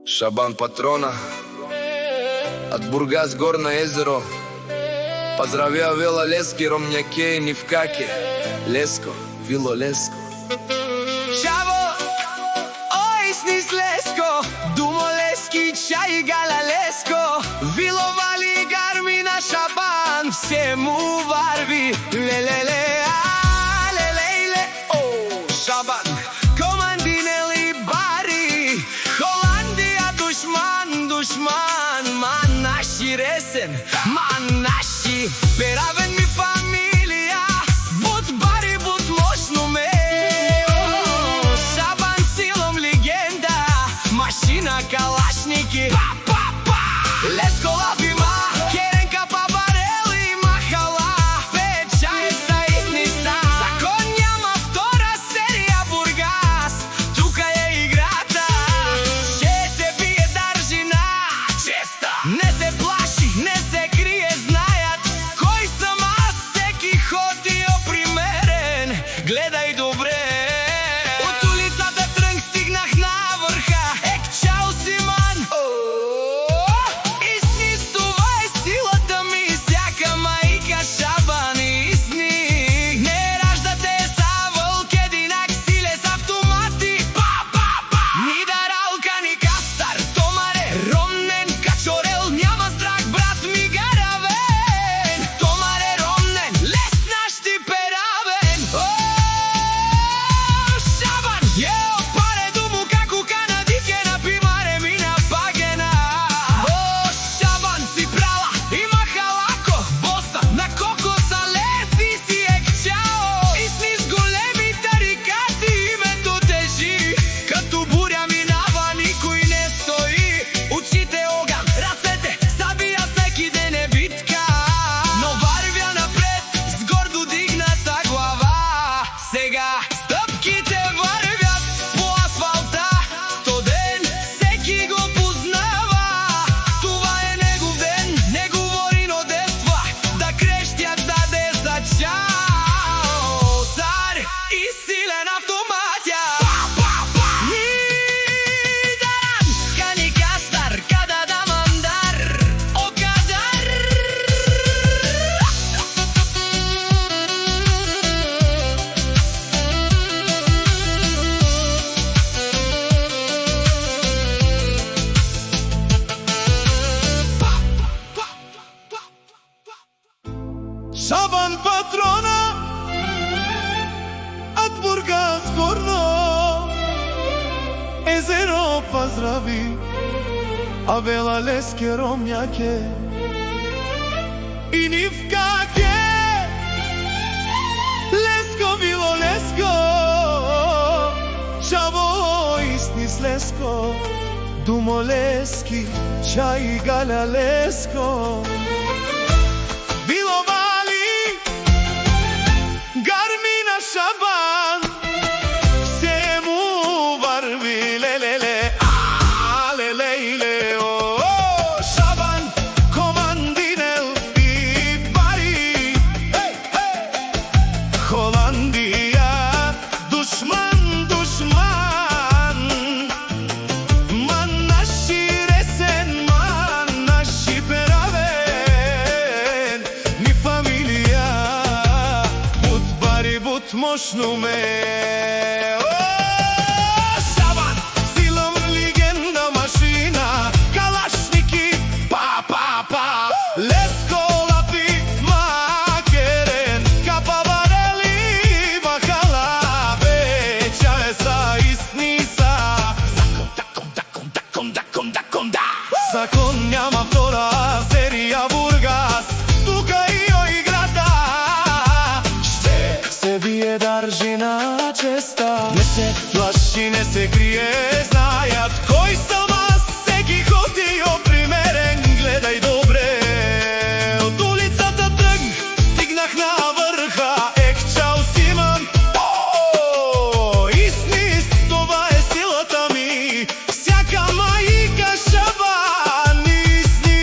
Шабан Патрона од Бургас Горно езеро. Поздравија Вела Лески, Ромњаке и Нивкаке. Леско, Вило Леско. Чаво, ой снис Леско, Думо Лески, чај Гала Леско, Вило Вали, Гармина, Шабан, все му варви, лелеле, а лелейле, о, Шабан, командинели бари, Холандија душман, душман, ман наши ресен, ман наши, перавен ми фамилија, бут бари, бут мощно ме, Шабан силом легенда, машина калашники, па, Леско лапима, керенка па барели, махала, печа е са истница, закон няма втора серија Бургас, тука е играта, ще се бие држина, честа, не се плаши, не се крие, знајат, кој сам аз, секи ходио примерен, гледај добре. Од улицата Трнг стигнах на врха, ек чао Симан, истни това е силата ми, сяка мајка Шабан истни, не раждате са вълк, единак силе с автомати, па, ни даралка, ни кастар, томаре, ромнен, качорел, няма страх, брат ми гаравен, томаре, ромнен, лес наш ти перавен, Шабан, ео паре думу како канадике на пиваре ми на багена, Шабан си прала и махалако, боса на кокоса леси си ек чао, истни с големи тарикати името тежи, като буря минава никой не стои, очите оган, рацете забија всеки ден е битка, но варвја напред с гордо дигната глава, сега стъпките вървят по асфалта, студен всеки го познава, това е негов ден, не говори, но действа, да крещят даде за чао, цар и силен автоматја, Нидаран, кани кастар, када да мандар, окадар. Шабан Патрона од Бургас Горно езеро поздрави, а Вела Лески, Ромњаке и Нивкаке. Леско, Вило Леско, Чаво истни с Леско, Думо Лески, чај Галя Леско, Вило Вали, Гармина, Шабан, все му варви, лелеле, а лелейле, о, Шабан, командинел и бари, Холандија, душман, душман, ман наши ресен, ман наши перавен, ми фамилија, бут бари, бут мощно ме, Шабан, силом легенда, машина, калашники, па, Леско лапи, макерен, капа барели, махала, печа е са истница, закон няма втора серија Бургас, тука и играта, ще се бие држина, честа, не се плаши, не се крие, знајат кој сам аз, секи ходио примерен, гледај добре. Од улицата Трнг стигнах на врха, ек чао Симан, истни това е силата ми, сяка мајка Шабан истни,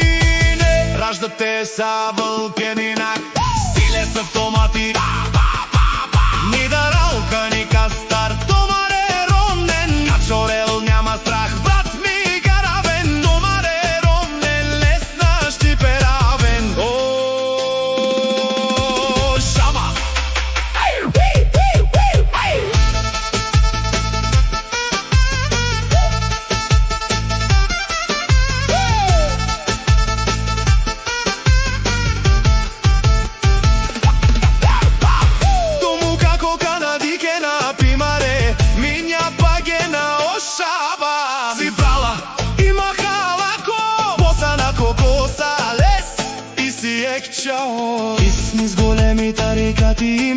не раждате са вълк, единак силе с автомати, ни даралка, ни кастар, томаре, ромнен, качорел, няма страх, брат ми гаравен. чао. Писни с големи тарикати и